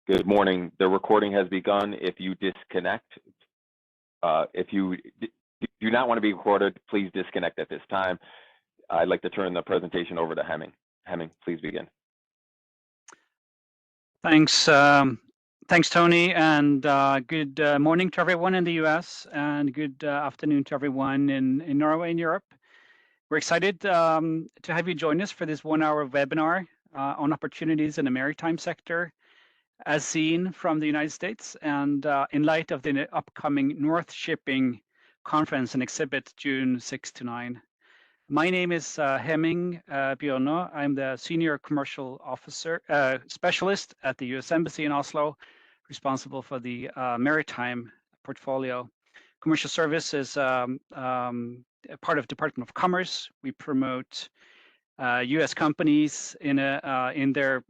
Good morning. The recording has begun. If you disconnect, if you do not want to be recorded, please disconnect at this time. I'd like to turn the presentation over to Hemming. Hemming, please begin. Thanks, Tony, and good morning to everyone in the US, and good afternoon to everyone in Norway and Europe. We're excited to have you join us for this 1-hour webinar on opportunities in the maritime sector, as seen from the United States, and in light of the upcoming North Shipping Conference and Exhibit June 6 to 9. My name is Hemming Bjørnå. I'm the Senior Commercial Officer Specialist at the US Embassy in Oslo, responsible for the maritime portfolio. Commercial service is part of Department of Commerce. We promote US companies in their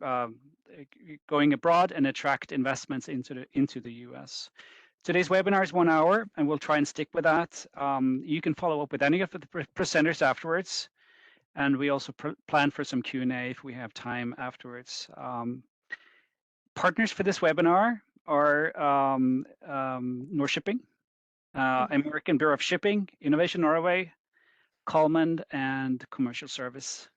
going abroad and attract investments into the US. Today's webinar is 1 hour, and we'll try and stick with that. You can follow up with any of the presenters afterwards, and we also plan for some Q&A if we have time afterwards. Partners for this webinar are Norshipping, American Bureau of Shipping, Innovation Norway, Coleman, and Commercial Service.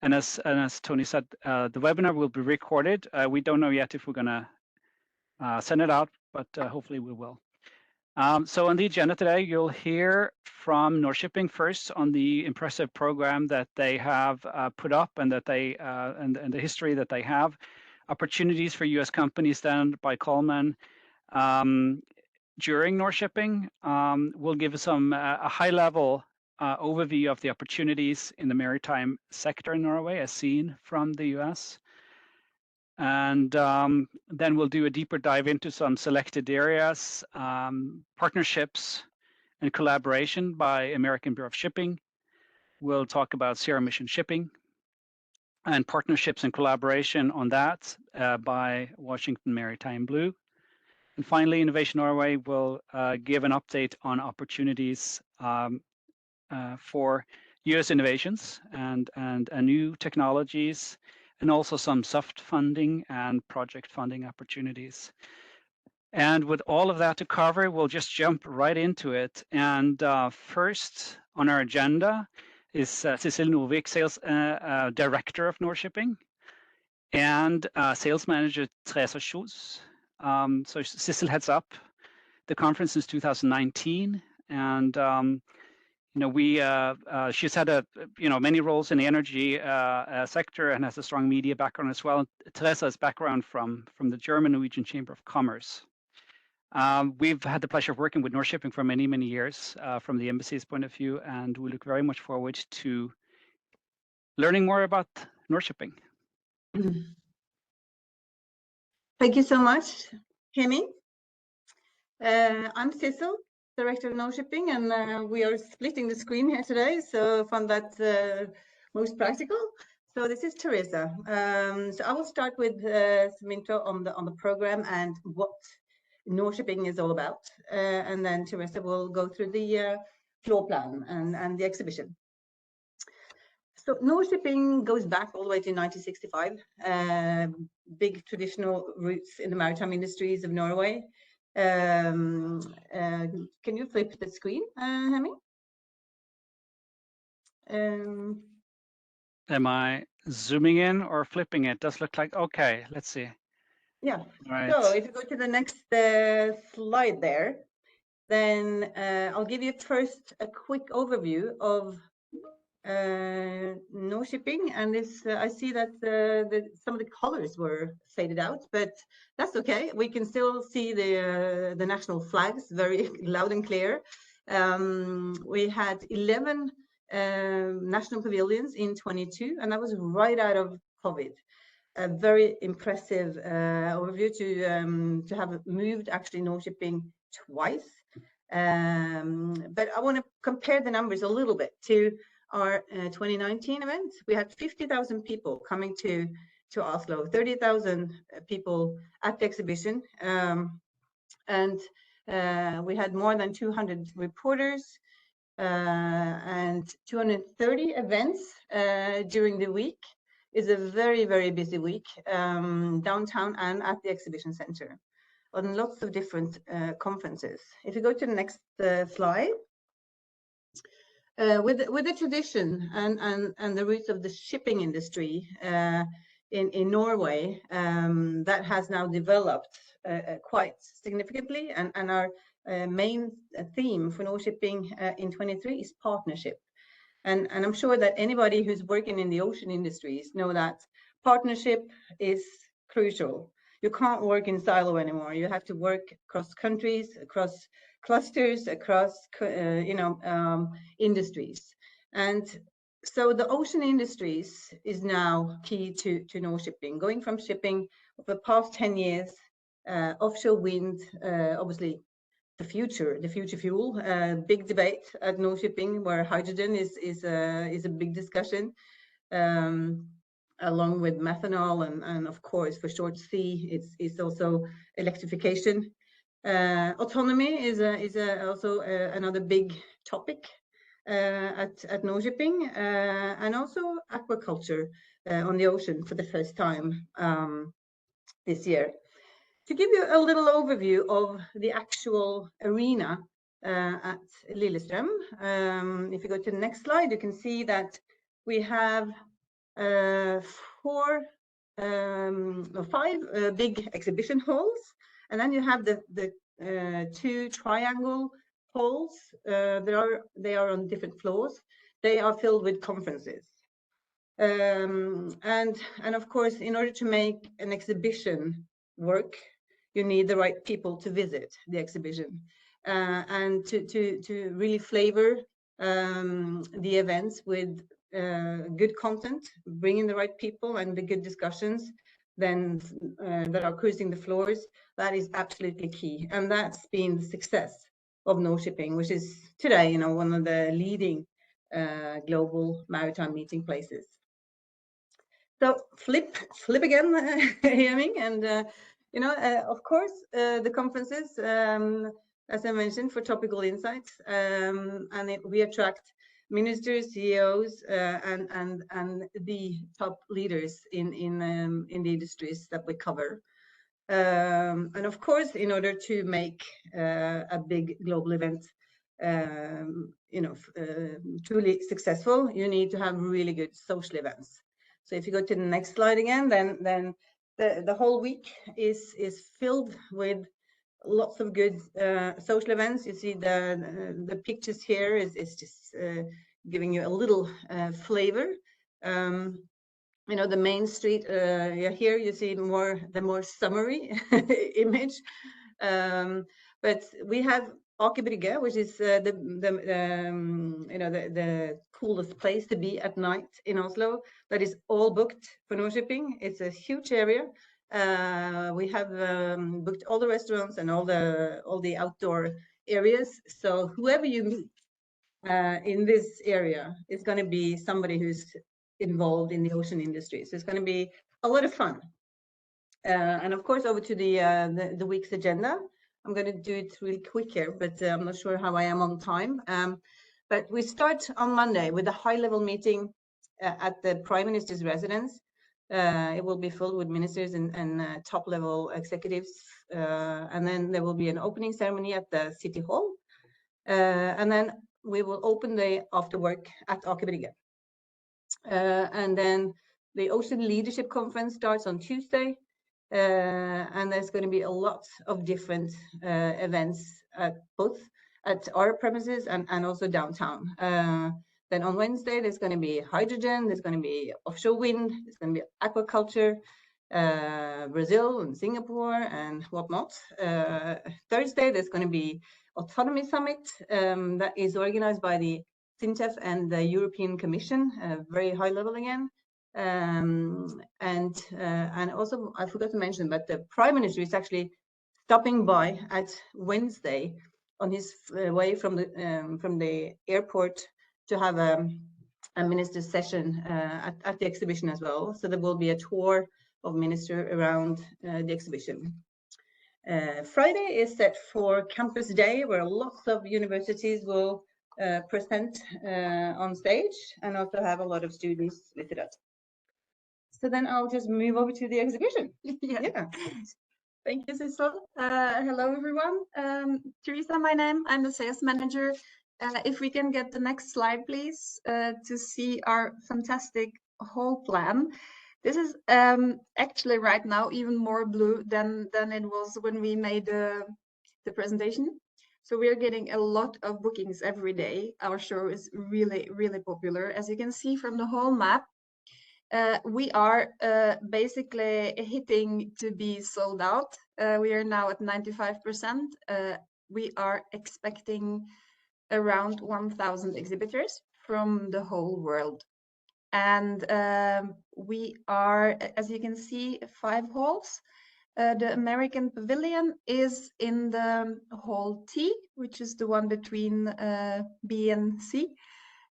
And as Tony said, the webinar will be recorded. We don't know yet if we're going to send it out, but hopefully we will. So on the agenda today, you'll hear from Norshipping first on the impressive program that they have put up, and that they and the history that they have. Opportunities for US companies then by Coleman. During Norshipping, we'll give some a high-level overview of the opportunities in the maritime sector in Norway, as seen from the US. And then we'll do a deeper dive into some selected areas, partnerships and collaboration by American Bureau of Shipping. We'll talk about zero-emission shipping and partnerships and collaboration on that by Washington Maritime Blue. And finally, Innovation Norway will give an update on opportunities for US innovations and new technologies, and also some soft funding and project funding opportunities. And with all of that to cover, we'll just jump right into it. And first on our agenda is Cecil Novik, Sales Director of Norshipping, and Sales Manager Teresa Kjos. So Cecil heads up the conference since 2019, and she's had many roles in the energy sector and has a strong media background as well. Teresa's background from the German-Norwegian Chamber of Commerce. We've had the pleasure of working with Norshipping for many, many years from the embassy's point of view, and we look very much forward to learning more about Norshipping. Thank you so much, Hemming. I'm Cecil, Director of Norshipping, and we are splitting the screen here today, so I found that most practical. So this is Teresa. So I will start with some intro on the program and what Norshipping is all about, and then Teresa will go through the floor plan and the exhibition. So Norshipping goes back all the way to 1965. Big traditional roots in the maritime industries of Norway. Can you flip the screen, Hemming? Am I zooming in or flipping it? Does look like, okay, let's see. Yeah. Right. So if you go to the next slide there, then I'll give you first a quick overview of Norshipping, and this I see that some of the colors were faded out, but that's okay. We can still see the national flags very loud and clear. We had 11 national pavilions in 22, and that was right out of COVID. A very impressive overview to have moved actually Norshipping twice. But I want to compare the numbers a little bit to our 2019 event. We had 50,000 people coming to Oslo, 30,000 people at the exhibition, and we had more than 200 reporters and 230 events during the week. is a very, very busy week downtown and at the exhibition center on lots of different conferences. If you go to the next slide, with the tradition and the roots of the shipping industry in Norway, that has now developed quite significantly, and our main theme for Nor-Shipping in 23 is partnership. And I'm sure that anybody who's working in the ocean industries know that partnership is crucial. You can't work in silo anymore. You have to work across countries, across clusters, across industries. And so the ocean industries is now key to Nor-Shipping, going from shipping for the past 10 years, offshore wind, obviously the future fuel, big debate at Nor-Shipping, where hydrogen is a big discussion, along with methanol, and of course for short sea it's also electrification. Autonomy is also another big topic at Nor-Shipping, and also aquaculture on the ocean for the first time this year. To give you a little overview of the actual arena at Lillestrøm, if you go to the next slide, you can see that we have 5 big exhibition halls, and then you have the 2 triangle halls. They are on different floors. They are filled with conferences. And of course, in order to make an exhibition work, you need the right people to visit the exhibition, and to really flavor the events with good content, bring in the right people and the good discussions then that are cruising the floors. That is absolutely key, and that's been the success of Nor-Shipping, which is today, one of the leading global maritime meeting places. So flip again, Hemming, and of course, the conferences, as I mentioned, for topical insights, and we attract ministers, CEOs, and the top leaders in the industries that we cover. And of course, in order to make a big global event, truly successful, you need to have really good social events. So if you go to the next slide again, then the whole week is filled with lots of good social events. You see the pictures here is just giving you a little flavor. The main street here you see the more summary image, but we have Aker Brygge, which is the coolest place to be at night in Oslo. That is all booked for Nor-Shipping. It's a huge area. We have booked all the restaurants and all the outdoor areas. So whoever you meet in this area is going to be somebody who's involved in the ocean industry. So it's going to be a lot of fun. And of course, over to the week's agenda. I'm going to do it really quick here, but I'm not sure how I am on time. But we start on Monday with a high-level meeting at the Prime Minister's residence. It will be filled with ministers and top-level executives. And then there will be an opening ceremony at the City Hall. And then we will open the after work at Aker Brygge. And then the Ocean Leadership Conference starts on Tuesday. And there's going to be a lot of different events both at our premises and also downtown. Then on Wednesday, there's going to be hydrogen, there's going to be offshore wind, there's going to be aquaculture, Brazil and Singapore and whatnot. Thursday, there's going to be Autonomy Summit that is organized by the SINTEF and the European Commission, very high level again. And also, I forgot to mention, but the Prime Minister is actually stopping by at Wednesday on his way from the airport to have a minister's session at the exhibition as well. So there will be a tour of minister around the exhibition. Friday is set for Campus Day, where lots of universities will present on stage and also have a lot of students visit us. So then I'll just move over to the exhibition. Yeah. Thank you, Sissel. Hello, everyone. Teresa, my name. I'm the sales manager. If we can get the next slide, please, to see our fantastic hall plan. This is actually right now even more blue than it was when we made the presentation. So we are getting a lot of bookings every day. Our show is really, really popular. As you can see from the whole map, we are basically hitting to be sold out. We are now at 95%. We are expecting around 1,000 exhibitors from the whole world. And we are, as you can see, 5 halls. The American Pavilion is in the Hall T, which is the one between B and C.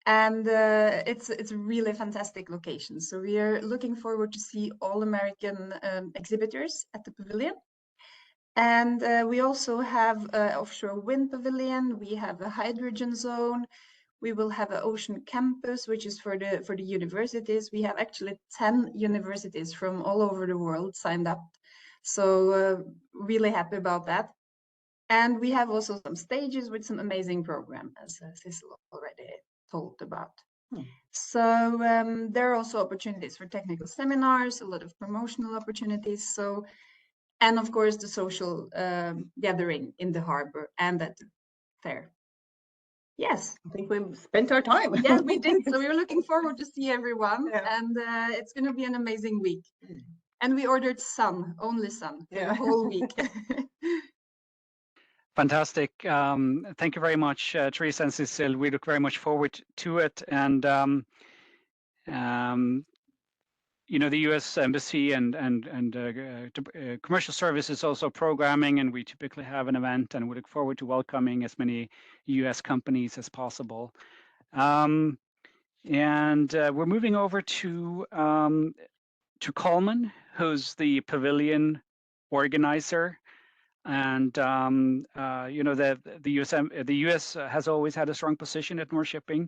And it's a really fantastic location. So we are looking forward to see all American exhibitors at the pavilion. And we also have an offshore wind pavilion. We have a hydrogen zone. We will have an ocean campus, which is for the universities. We have actually 10 universities from all over the world signed up. So really happy about that. And we have also some stages with some amazing programs, as Sissel already told about. So there are also opportunities for technical seminars, a lot of promotional opportunities. So, and of course, the social gathering in the harbor and at the fair. Yes. I think we spent our time. Yeah, we did. So we're looking forward to see everyone. Yeah. And it's going to be an amazing week. And we ordered sun, only sun, for Yeah. the whole week. Fantastic. Thank you very much, Teresa and Sissel. We look very much forward to it. And you know, the U.S. Embassy and commercial service is also programming, and we typically have an event, and we look forward to welcoming as many U.S. companies as possible. And we're moving over to Coleman, who's the pavilion organizer. And you know, the U.S. has always had a strong position at North Shipping.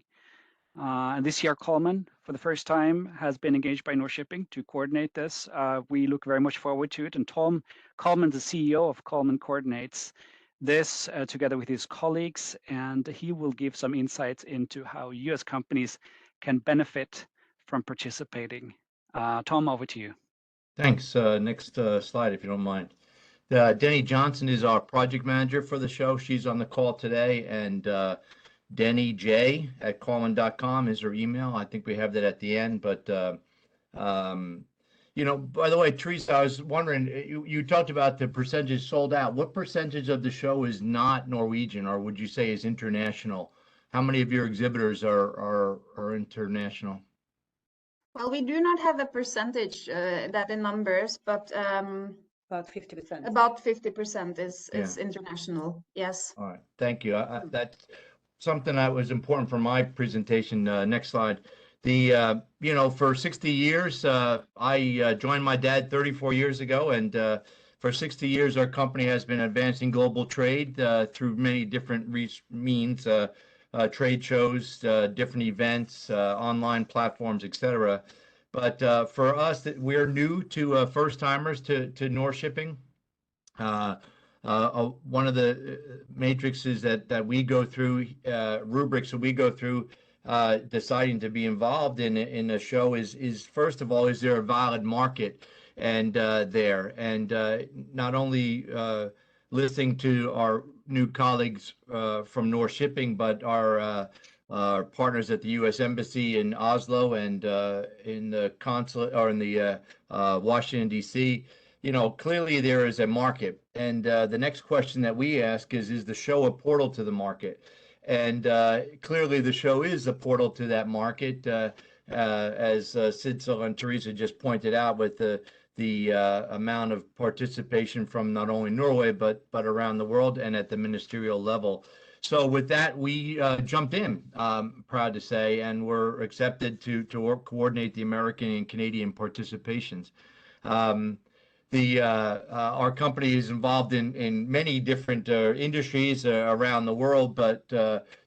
And this year, Coleman, for the first time, has been engaged by North Shipping to coordinate this. We look very much forward to it. And Tom Coleman, the CEO of Coleman, coordinates this together with his colleagues, and he will give some insights into how U.S. companies can benefit from participating. Tom, over to you. Thanks. Next slide, if you don't mind. Denny Johnson is our project manager for the show. She's on the call today, and Denny J at Coleman.com is her email. I think we have that at the end. But you know, by the way, Teresa, I was wondering, you talked about the percentage sold out. What percentage of the show is not Norwegian, or would you say is international? How many of your exhibitors are international? Well, we do not have a percentage that in numbers, but About 50%. about 50% is international. Yes. All right, thank you. That's something that was important for my presentation. Next slide. The you know, for 60 years, I joined my dad 34 years ago, and for 60 years, our company has been advancing global trade through many different means, trade shows, different events, online platforms, etc. But for us, we're new to first-timers to North Shipping. One of the matrices that we go through, rubrics that we go through, deciding to be involved in a show is first of all, is there a valid market and there, and not only listening to our new colleagues from North Shipping, but our partners at the U.S. Embassy in Oslo and in the consulate, or in the Washington, D.C. You know, clearly there is a market. And the next question that we ask is the show a portal to the market? And clearly the show is a portal to that market, as Sissel and Teresa just pointed out, with the amount of participation from not only Norway, but around the world and at the ministerial level. So with that, we jumped in, proud to say, and were accepted to coordinate the American and Canadian participations. Our company is involved in many different industries around the world, but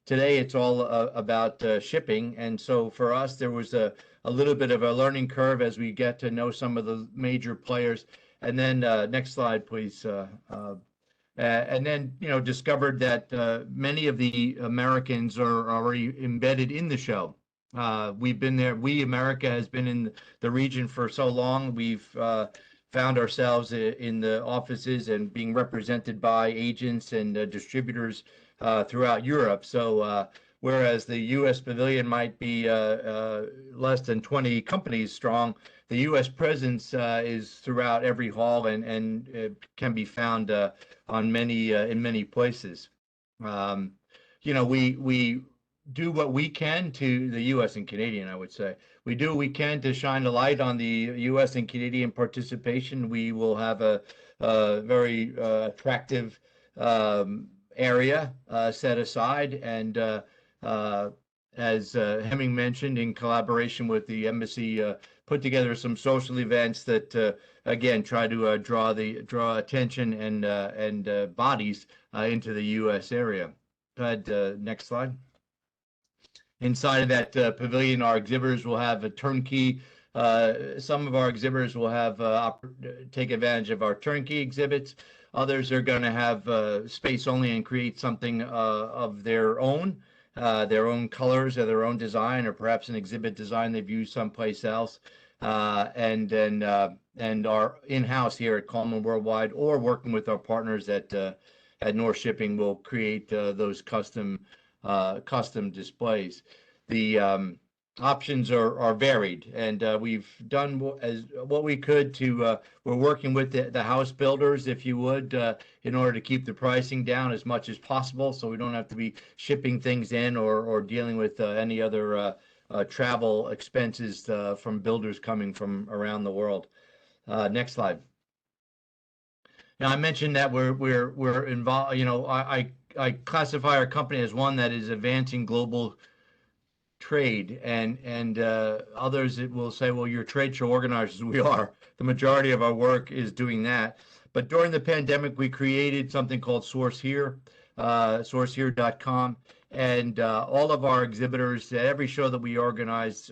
today it's all about shipping. And so for us, there was a a little bit of a learning curve as we get to know some of the major players. And then next slide, please. And then, discovered that many of the Americans are already embedded in the show. We've been there. America has been in the region for so long. We've found ourselves in the offices and being represented by agents and distributors throughout Europe. So whereas the U.S. pavilion might be less than 20 companies strong, the U.S. presence is throughout every hall and can be found on many in many places. We do what we can to the U.S. and Canadian, I would say. We do what we can to shine a light on the U.S. and Canadian participation. We will have a very attractive area set aside, and as Hemming mentioned, in collaboration with the embassy, put together some social events that again try to draw attention and bodies into the U.S. area. Go ahead, next slide. Inside of that pavilion, our exhibitors will have a turnkey. Some of our exhibitors will have take advantage of our turnkey exhibits. Others are going to have space only and create something of their own colors or their own design, or perhaps an exhibit design they've used someplace else. And our in-house here at Coleman Worldwide, or working with our partners at North Shipping, will create those custom displays. The options are varied, and we've done what we could to. We're working with the house builders, if you would, in order to keep the pricing down as much as possible, so we don't have to be shipping things in or dealing with any other travel expenses from builders coming from around the world. Next slide. Now, I mentioned that we're involved. I classify our company as one that is advancing global trade, and others will say, well, you're trade show organizers. We are. The majority of our work is doing that. But during the pandemic, we created something called Source Here, sourcehere.com, and all of our exhibitors at every show that we organize,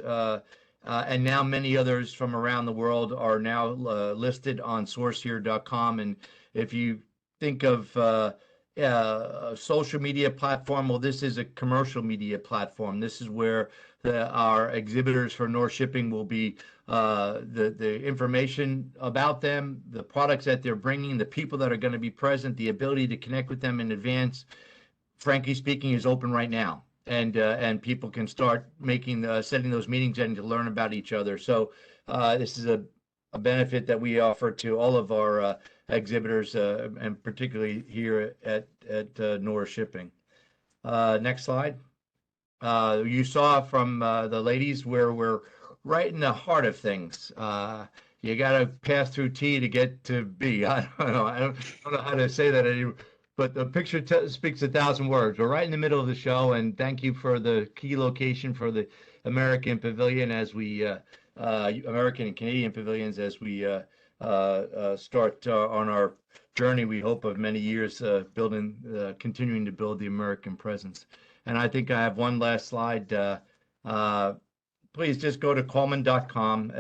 and now many others from around the world, are now listed on sourcehere.com. And if you think of a social media platform, well, this is a commercial media platform. This is where our exhibitors for North Shipping will be the information about them, the products that they're bringing, the people that are going to be present, the ability to connect with them in advance, frankly speaking, is open right now. And people can start setting those meetings and to learn about each other. So this is a benefit that we offer to all of our exhibitors, and particularly here at North Shipping. Next slide. You saw from the ladies where we're right in the heart of things. You got to pass through T to get to B. I don't know how to say that anymore. But the picture speaks 1,000 words. We're right in the middle of the show, and thank you for the key location for the American Pavilion as we American and Canadian pavilions as we start on our journey. We hope of many years continuing to build the American presence. And I think I have one last slide. Please just go to Coleman.com.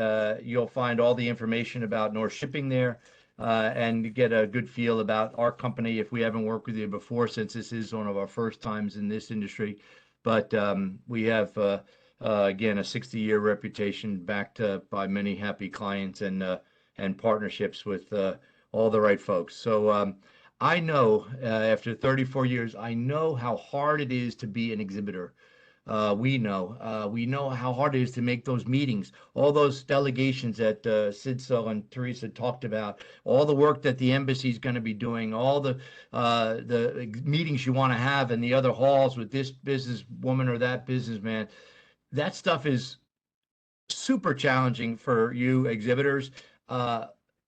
You'll find all the information about North Shipping there. And get a good feel about our company if we haven't worked with you before, since this is one of our first times in this industry. But we have, again, a 60-year reputation backed by many happy clients and partnerships with all the right folks. So I know, after 34 years, I know how hard it is to be an exhibitor. We know how hard it is to make those meetings, all those delegations that Sidsel and Teresa talked about, all the work that the embassy is going to be doing, all the meetings you want to have in the other halls with this businesswoman or that businessman. That stuff is super challenging for you exhibitors.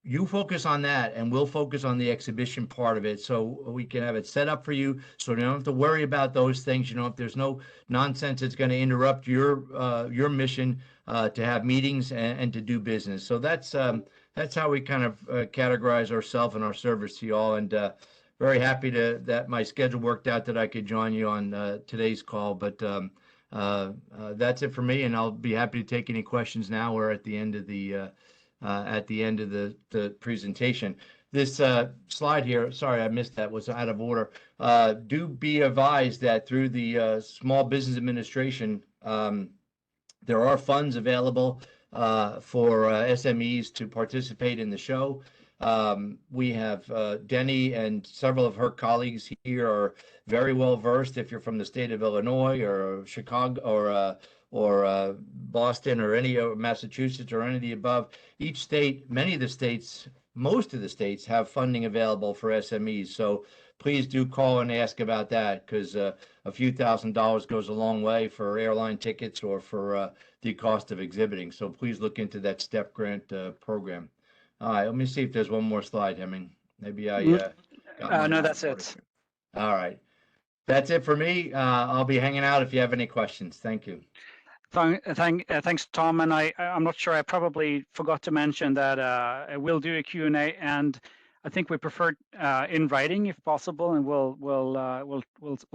You focus on that, and we'll focus on the exhibition part of it, so we can have it set up for you, so you don't have to worry about those things. If there's no nonsense that's going to interrupt your mission to have meetings and to do business. So that's how we kind of categorize ourselves and our service to you all. And very happy that my schedule worked out that I could join you on today's call. But That's it for me, and I'll be happy to take any questions now or at the end of the presentation. This slide here, sorry, I missed that, was out of order. Do be advised that through the Small Business Administration, there are funds available for SMEs to participate in the show. We have Denny and several of her colleagues here are very well versed. If you're from the state of Illinois or Chicago or Boston or any of Massachusetts or any of the above, each state, many of the states, most of the states have funding available for SMEs. So please do call and ask about that, because a few $1,000s goes a long way for airline tickets or for the cost of exhibiting. So please look into that STEP grant program. All right, let me see if there's one more slide, Hemming. Maybe I no, that's it. All right. That's it for me. I'll be hanging out if you have any questions. Thank you. Thanks, Tom. And I'm not sure, I probably forgot to mention that we'll do a Q&A, and I think we prefer in writing if possible, and we'll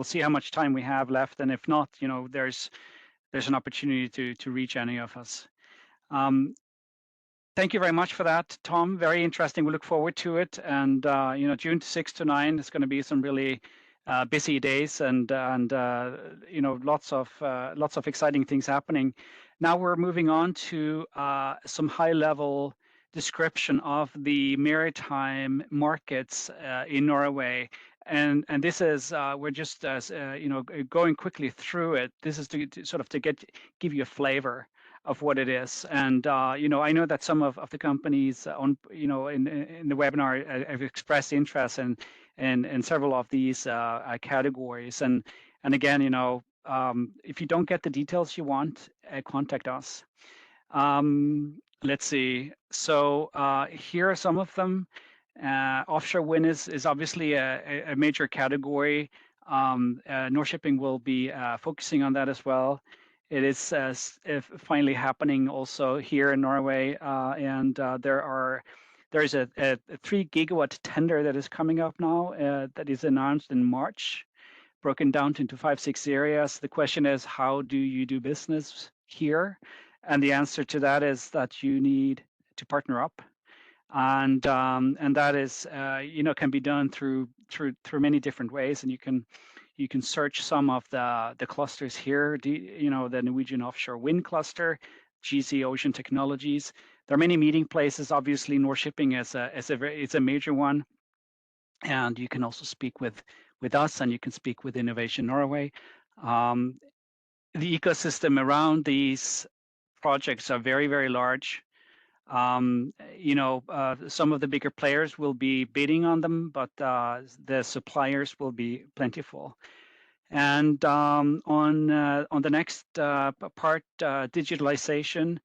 see how much time we have left. And if not, you know, there's an opportunity to reach any of us. Thank you very much for that, Tom. Very interesting. We look forward to it. And you know, June 6 to 9 is going to be some really busy days, and you know, lots of exciting things happening. Now we're moving on to some high-level description of the maritime markets in Norway. And this is we're just you know, going quickly through it. This is to sort of give you a flavor of what it is. And you know, I know that some of the companies on, you know, in the webinar have expressed interest in several of these categories. And again, you know, if you don't get the details you want, contact us. Let's see. So here are some of them. Offshore wind is obviously a major category. Norshipping will be focusing on that as well. It is finally happening also here in Norway, and there is a 3 gigawatt tender that is coming up now that is announced in March, broken down into 5-6 areas. The question is, how do you do business here? And the answer to that is that you need to partner up, and that is you know, can be done through many different ways, and you can search some of the clusters here. You know, the Norwegian Offshore Wind Cluster, GC Ocean Technologies. There are many meeting places. Obviously, Norshipping is a major one, and you can also speak with us, and you can speak with Innovation Norway. The ecosystem around these projects are very, very large. You know, some of the bigger players will be bidding on them, but the suppliers will be plentiful. And on the next part, digitalization,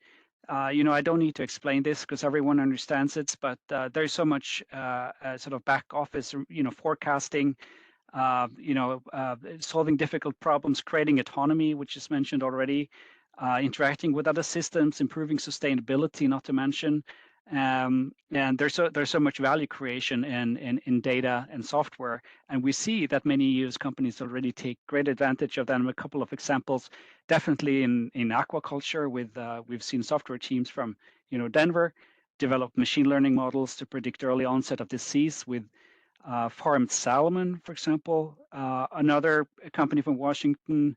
you know, I don't need to explain this because everyone understands it, but there's so much sort of back office, you know, forecasting, you know, solving difficult problems, creating autonomy, which is mentioned already, interacting with other systems, improving sustainability, not to mention. And there's so much value creation in data and software, and we see that many US companies already take great advantage of them. A couple of examples, definitely in aquaculture, with we've seen software teams from, you know, Denver develop machine learning models to predict early onset of disease with farmed salmon, for example. Another company from Washington,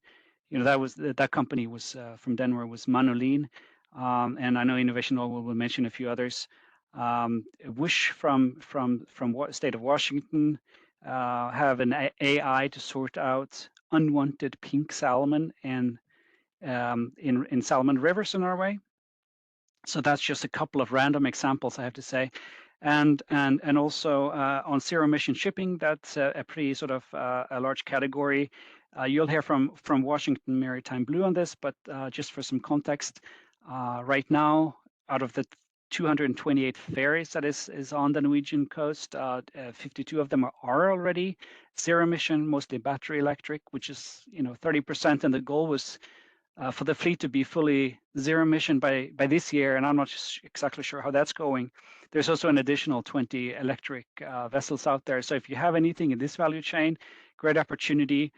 you know, that company was from Denver, was Manolin. And I know Innovation will mention a few others. Wish from state of Washington have an AI to sort out unwanted pink salmon and in salmon rivers in Norway. So that's just a couple of random examples, I have to say. And also on zero emission shipping, that's a pretty sort of a large category. You'll hear from Washington Maritime Blue on this, but just for some context, right now, out of the 228 ferries that is on the Norwegian coast, 52 of them are already zero emission, mostly battery electric, which is, you know, 30%. And the goal was for the fleet to be fully zero emission by this year, and I'm not exactly sure how that's going. There's also an additional 20 electric vessels out there. So if you have anything in this value chain, great opportunity.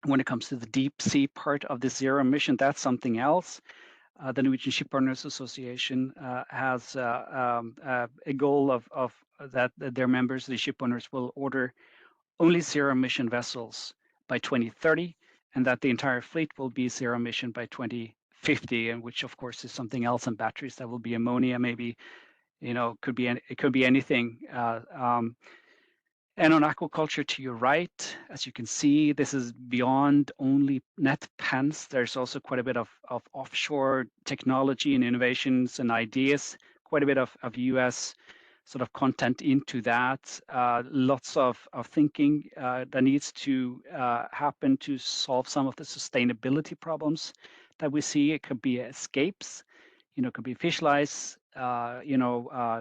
When it comes to the deep sea part of the zero emission, that's something else. The Norwegian Shipowners Association has a goal of that their members, the ship owners, will order only zero emission vessels by 2030, and that the entire fleet will be zero emission by 2050, and which of course is something else in batteries. That will be ammonia, maybe, it could be anything. And on aquaculture to your right, as you can see, this is beyond only net pens. There's also quite a bit of offshore technology and innovations and ideas, quite a bit of US sort of content into that. Lots of thinking that needs to happen to solve some of the sustainability problems that we see. It could be escapes, it could be fish lice,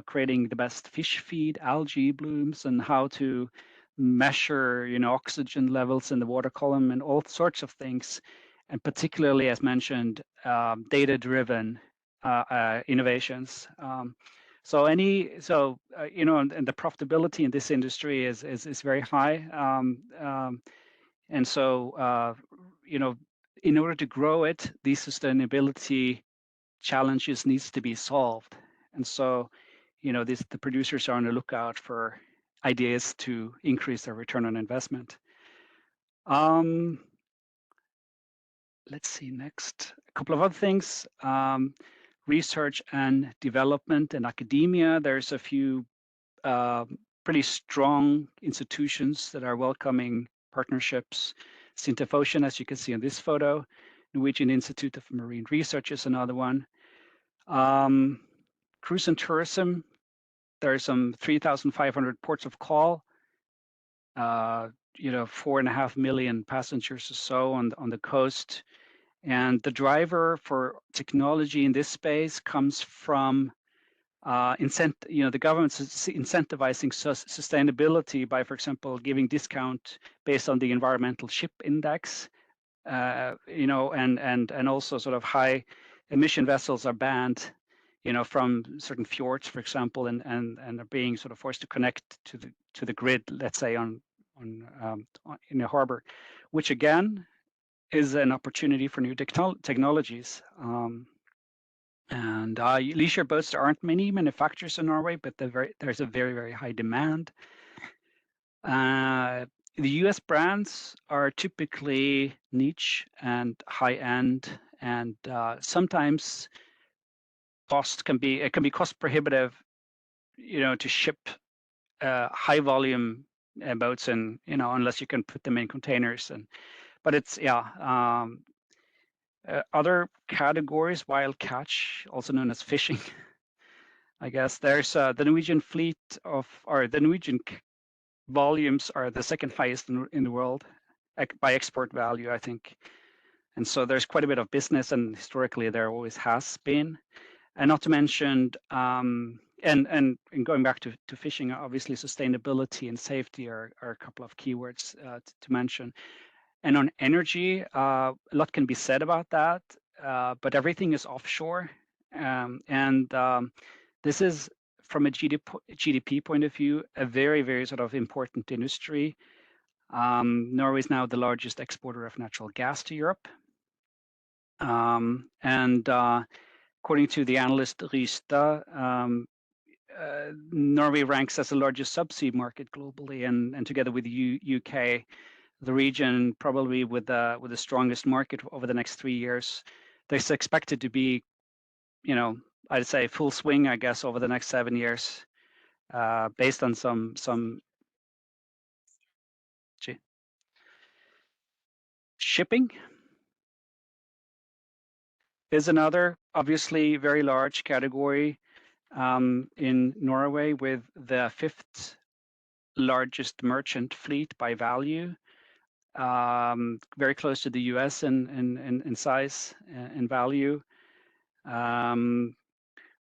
creating the best fish feed, algae blooms, and how to measure, oxygen levels in the water column and all sorts of things. And particularly, as mentioned, data-driven innovations. And the profitability in this industry is very high. And so, in order to grow it, these sustainability challenges needs to be solved. And so, the producers are on the lookout for ideas to increase their return on investment. Let's see next. A couple of other things. Research and development and academia. There's a few pretty strong institutions that are welcoming partnerships. SINTEF Ocean, as you can see in this photo. Norwegian Institute of Marine Research is another one. Cruise and tourism, there are some 3,500 ports of call, 4.5 million passengers or so on the coast. And the driver for technology in this space comes from the government's incentivizing sustainability by, for example, giving discount based on the environmental ship index. And also sort of high emission vessels are banned, from certain fjords, for example, and are being sort of forced to connect to the grid, let's say in a harbor, which again is an opportunity for new technologies. And leisure boats, there aren't many manufacturers in Norway, but there's a very, very high demand. The US brands are typically niche and high-end, and sometimes it can be cost prohibitive, to ship high volume boats, and unless you can put them in containers. But it's other categories, wild catch, also known as fishing. I guess there's the Norwegian fleet the Norwegian volumes are the second highest in the world by export value, I think. And so there's quite a bit of business, and historically there always has been. And not to mention, and going back to fishing, obviously sustainability and safety are a couple of keywords to mention. And on energy, a lot can be said about that, but everything is offshore. This is, from a GDP point of view, a very, very sort of important industry. Norway is now the largest exporter of natural gas to Europe. According to the analyst Rystad, Norway ranks as the largest subsea market globally, and together with the UK, the region probably with the strongest market over the next 3 years. There's expected to be, I'd say full swing, I guess, over the next 7 years, based on some shipping is another obviously very large category in Norway, with the 5th largest merchant fleet by value, very close to the US in size and value.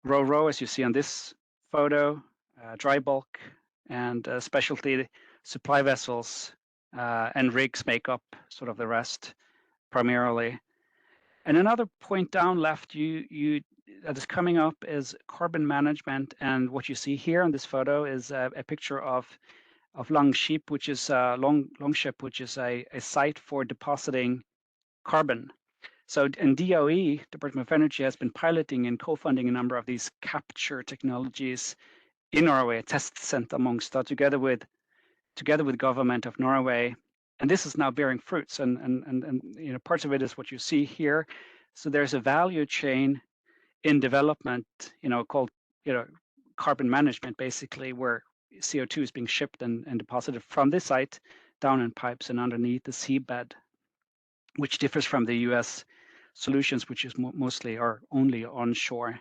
Ro-Ro, as you see on this photo, dry bulk and specialty supply vessels and rigs make up sort of the rest primarily. And another point down left that is coming up is carbon management. And what you see here on this photo is a picture of Longship, which is Longship, which is a site for depositing carbon. So, and DOE, Department of Energy, has been piloting and co-funding a number of these capture technologies in Norway, a test center amongst together with government of Norway, and this is now bearing fruits. And you know, parts of it is what you see here. So there's a value chain in development, you know, called carbon management, basically, where CO2 is being shipped and deposited from this site down in pipes and underneath the seabed, which differs from the U.S. solutions, which is mostly or only onshore.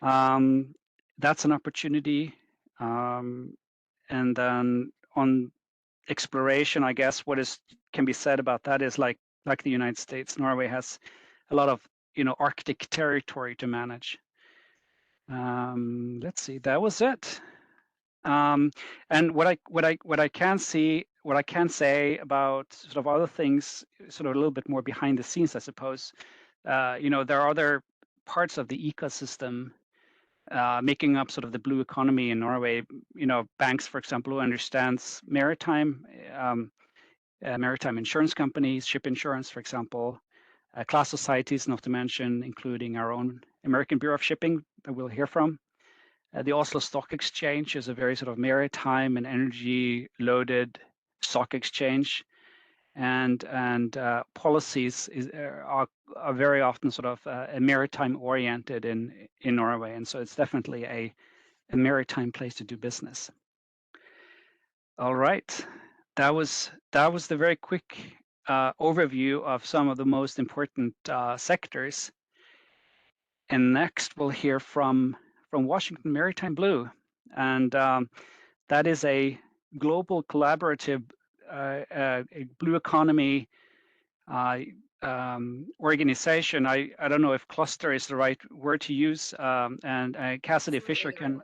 That's an opportunity. And then on exploration, I guess what can be said about that is like the United States, Norway has a lot of Arctic territory to manage. Let's see, that was it. And what I can say about sort of other things, sort of a little bit more behind the scenes, I suppose. There are other parts of the ecosystem making up sort of the blue economy in Norway. Banks, for example, who understands maritime insurance companies, ship insurance, for example, class societies, not to mention including our own American Bureau of Shipping that we'll hear from. The Oslo Stock Exchange is a very sort of maritime and energy loaded stock exchange, and policies are very often sort of maritime oriented in Norway, and so it's definitely a maritime place to do business. All right, that was the very quick overview of some of the most important sectors, and next we'll hear from Washington Maritime Blue, and that is a global collaborative a blue economy organization. I don't know if cluster is the right word to use, and Cassidy Fisher can,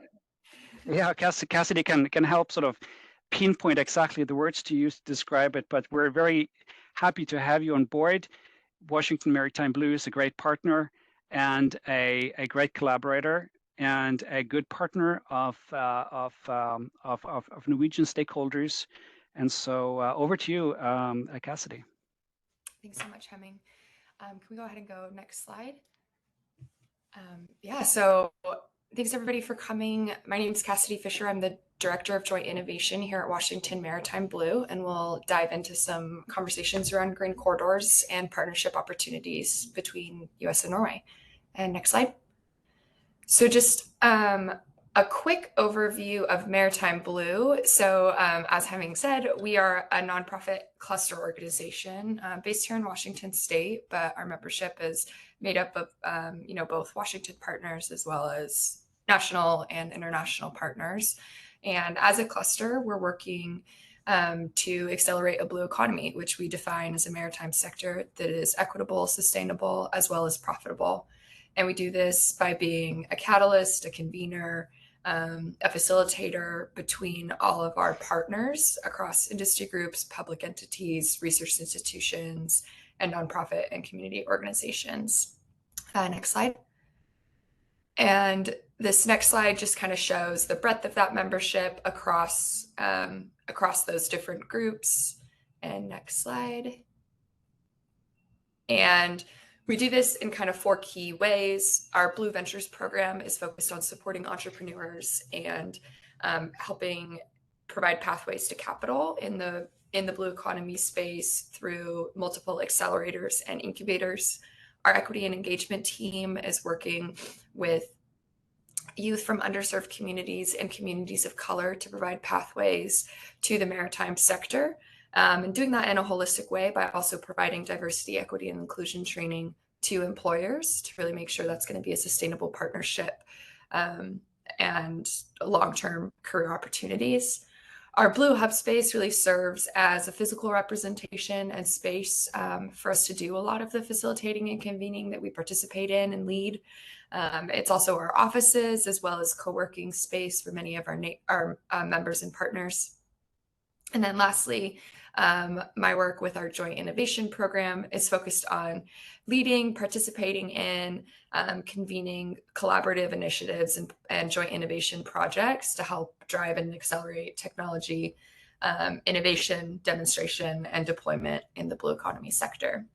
Cassidy can help sort of pinpoint exactly the words to use to describe it. But we're very happy to have you on board. Washington Maritime Blue is a great partner and a great collaborator and a good partner of Norwegian stakeholders. And so over to you, Cassidy. Thanks so much, Hemming. Can we go ahead and go next slide? So thanks everybody for coming. My name is Cassidy Fisher. I'm the Director of Joint Innovation here at Washington Maritime Blue, and we'll dive into some conversations around green corridors and partnership opportunities between US and Norway. And next slide. So just a quick overview of Maritime Blue. So as Hemming said, we are a nonprofit cluster organization based here in Washington State, but our membership is made up of both Washington partners as well as national and international partners. And as a cluster, we're working to accelerate a blue economy, which we define as a maritime sector that is equitable, sustainable, as well as profitable. And we do this by being a catalyst, a convener, a facilitator between all of our partners across industry groups, public entities, research institutions, and nonprofit and community organizations. Next slide. And this next slide just kind of shows the breadth of that membership across those different groups. And next slide. And we do this in kind of 4 key ways. Our Blue Ventures program is focused on supporting entrepreneurs and helping provide pathways to capital in the blue economy space through multiple accelerators and incubators. Our equity and engagement team is working with youth from underserved communities and communities of color to provide pathways to the maritime sector. And doing that in a holistic way by also providing diversity, equity, and inclusion training to employers to really make sure that's going to be a sustainable partnership and long-term career opportunities. Our Blue Hub space really serves as a physical representation and space for us to do a lot of the facilitating and convening that we participate in and lead. It's also our offices as well as co-working space for many of our members and partners. And then lastly, my work with our Joint Innovation Program is focused on leading, participating in, convening collaborative initiatives and joint innovation projects to help drive and accelerate technology, innovation, demonstration, and deployment in the blue economy sector.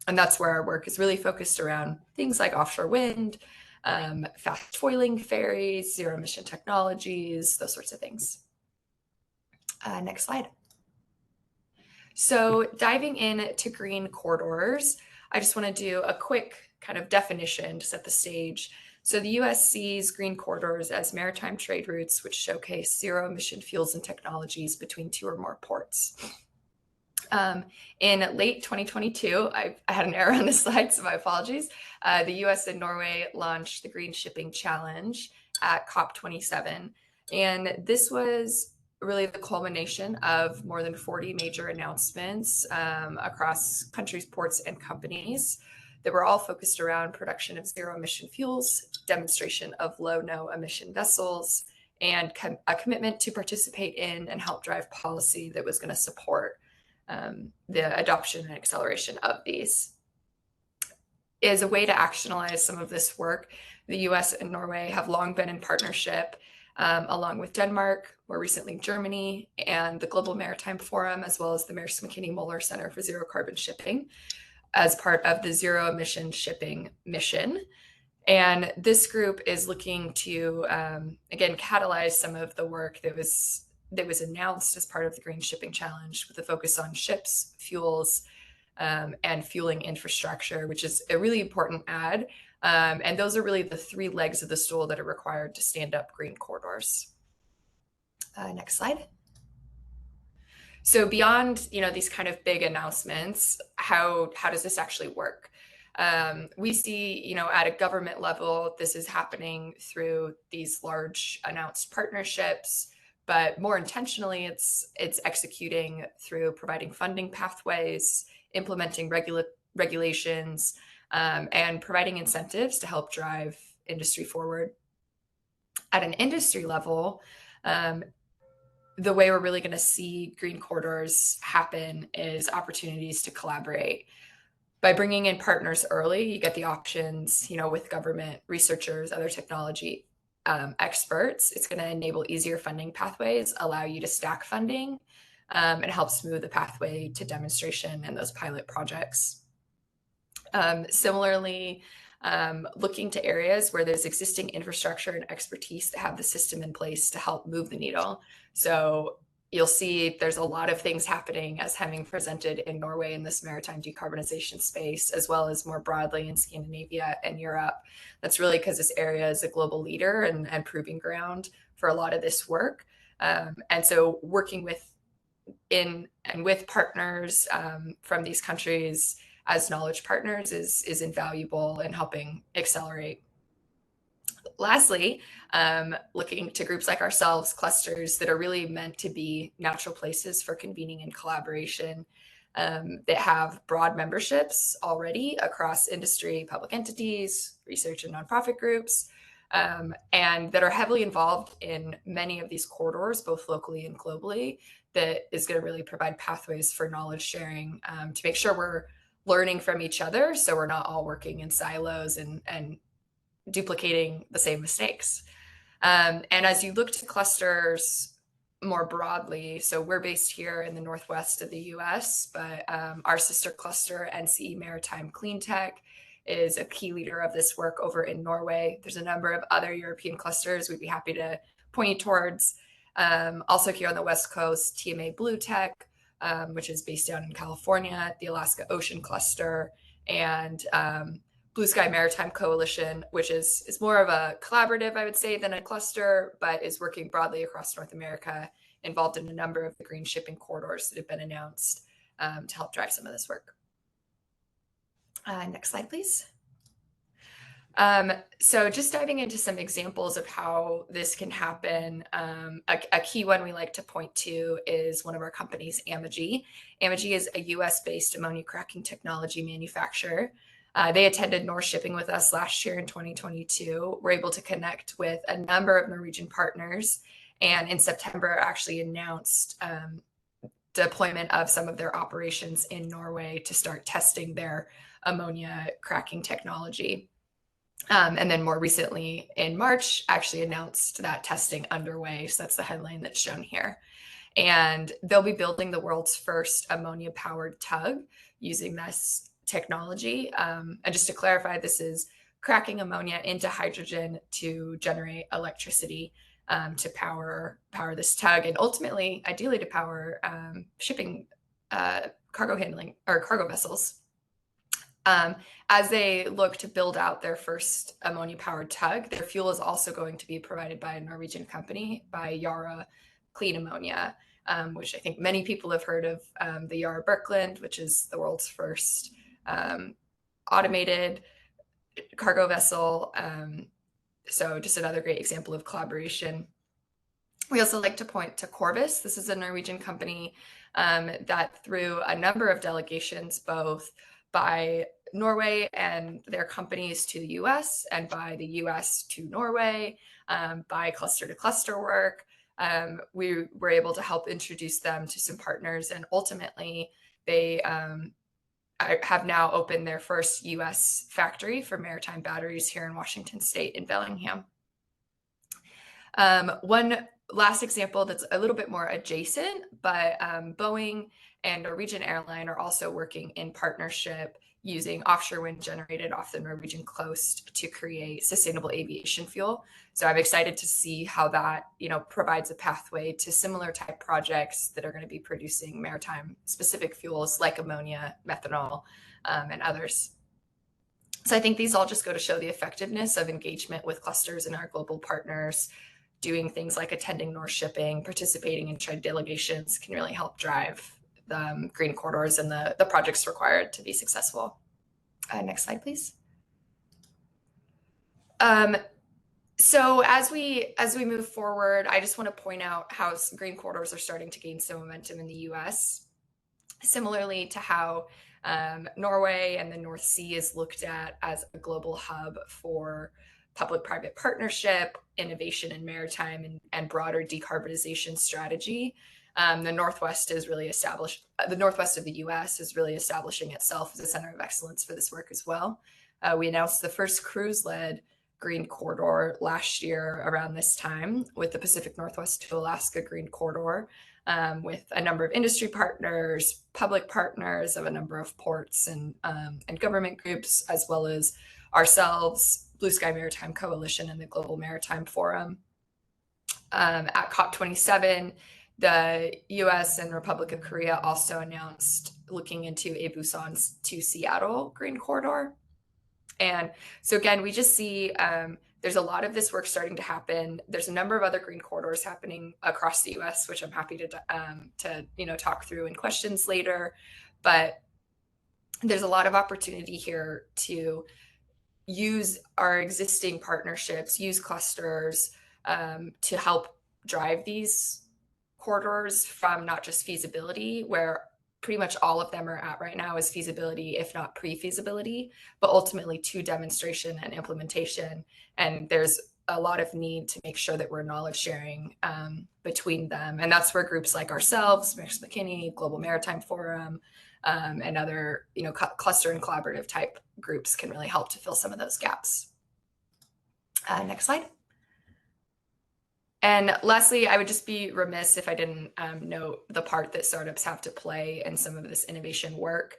And that's where our work is really focused around things like offshore wind, fast foiling ferries, zero emission technologies, those sorts of things. Next slide. So diving into green corridors, I just want to do a quick kind of definition to set the stage. So the US sees green corridors as maritime trade routes which showcase zero emission fuels and technologies between 2 or more ports. In late 2022, I had an error on this slide, so my apologies. The US and Norway launched the Green Shipping Challenge at COP27. And this was really the culmination of more than 40 major announcements across countries, ports, and companies that were all focused around production of zero emission fuels, demonstration of low, no emission vessels, and a commitment to participate in and help drive policy that was going to support the adoption and acceleration of these. As a way to actionalize some of this work, the US and Norway have long been in partnership along with Denmark, more recently Germany, and the Global Maritime Forum, as well as the Maersk Mc-Kinney Møller Center for Zero Carbon Shipping, as part of the Zero Emission Shipping Mission. And this group is looking to, again, catalyze some of the work that was announced as part of the Green Shipping Challenge, with a focus on ships, fuels, and fueling infrastructure, which is a really important add. And those are really the 3 legs of the stool that are required to stand up green corridors. Next slide. So beyond, these kind of big announcements, how does this actually work? We see, at a government level, this is happening through these large announced partnerships, but more intentionally, it's executing through providing funding pathways, implementing regulations, and providing incentives to help drive industry forward. At an industry level, the way we're really going to see green corridors happen is opportunities to collaborate. By bringing in partners early, you get the options, with government, researchers, other technology experts. It's going to enable easier funding pathways, allow you to stack funding, and help smooth the pathway to demonstration and those pilot projects. Similarly, looking to areas where there's existing infrastructure and expertise that have the system in place to help move the needle. So you'll see there's a lot of things happening, as Hemming presented, in Norway in this maritime decarbonization space, as well as more broadly in Scandinavia and Europe. That's really because this area is a global leader and proving ground for a lot of this work. And so working with partners from these countries as knowledge partners is invaluable in helping accelerate. Lastly, looking to groups like ourselves, clusters that are really meant to be natural places for convening and collaboration, that have broad memberships already across industry, public entities, research and nonprofit groups, and that are heavily involved in many of these corridors, both locally and globally, that is going to really provide pathways for knowledge sharing, to make sure we're learning from each other, so we're not all working in silos and duplicating the same mistakes. And as you look to clusters more broadly, so we're based here in the northwest of the US, but our sister cluster, NCE Maritime Cleantech, is a key leader of this work over in Norway. There's a number of other European clusters we'd be happy to point you towards. Also here on the West Coast, TMA Blue Tech, which is based down in California, the Alaska Ocean Cluster, and Blue Sky Maritime Coalition, which is more of a collaborative, I would say, than a cluster, but is working broadly across North America, involved in a number of the green shipping corridors that have been announced to help drive some of this work. Next slide, please. So just diving into some examples of how this can happen, a key one we like to point to is one of our companies, Amogy. Amogy is a US-based ammonia cracking technology manufacturer. They attended North Shipping with us last year in 2022. We're able to connect with a number of Norwegian partners, and in September actually announced deployment of some of their operations in Norway to start testing their ammonia cracking technology. And then more recently in March, actually announced that testing underway. So that's the headline that's shown here. And they'll be building the world's first ammonia-powered tug using this technology. And just to clarify, this is cracking ammonia into hydrogen to generate electricity to power this tug, and ultimately, ideally, to power shipping, cargo handling, or cargo vessels. As they look to build out their first ammonia-powered tug, their fuel is also going to be provided by a Norwegian company, by Yara Clean Ammonia, which I think many people have heard of, the Yara Birkeland, which is the world's first automated cargo vessel. So just another great example of collaboration. We also like to point to Corvus. This is a Norwegian company that through a number of delegations, both by Norway and their companies to the US and by the US to Norway, by cluster to cluster work, we were able to help introduce them to some partners, and ultimately they have now opened their first US factory for maritime batteries here in Washington State in Bellingham. One last example that's a little bit more adjacent, but Boeing and Norwegian Airline are also working in partnership using offshore wind generated off the Norwegian coast to create sustainable aviation fuel. So I'm excited to see how that, provides a pathway to similar type projects that are going to be producing maritime specific fuels like ammonia, methanol, and others. So I think these all just go to show the effectiveness of engagement with clusters and our global partners. Doing things like attending North Shipping, participating in trade delegations can really help drive the green corridors and the projects required to be successful. Next slide, please. So as we move forward, I just want to point out how green corridors are starting to gain some momentum in the US, similarly to how Norway and the North Sea is looked at as a global hub for public-private partnership, innovation in maritime, and broader decarbonization strategy. The Northwest of the US is really establishing itself as a center of excellence for this work as well. We announced the first cruise-led green corridor last year around this time with the Pacific Northwest to Alaska Green Corridor, with a number of industry partners, public partners of a number of ports and government groups, as well as ourselves, Blue Sky Maritime Coalition, and the Global Maritime Forum. At COP27, the US and Republic of Korea also announced looking into a Busan to Seattle Green Corridor. And so again, we just see there's a lot of this work starting to happen. There's a number of other green corridors happening across the US, which I'm happy to talk through in questions later. But there's a lot of opportunity here to use our existing partnerships, use clusters to help drive these corridors from not just feasibility, where pretty much all of them are at right now is feasibility, if not pre-feasibility, but ultimately to demonstration and implementation. And there's a lot of need to make sure that we're knowledge sharing between them. And that's where groups like ourselves, Maersk McKinney, Global Maritime Forum, and other cluster and collaborative type groups can really help to fill some of those gaps. Next slide. And lastly, I would just be remiss if I didn't note the part that startups have to play in some of this innovation work.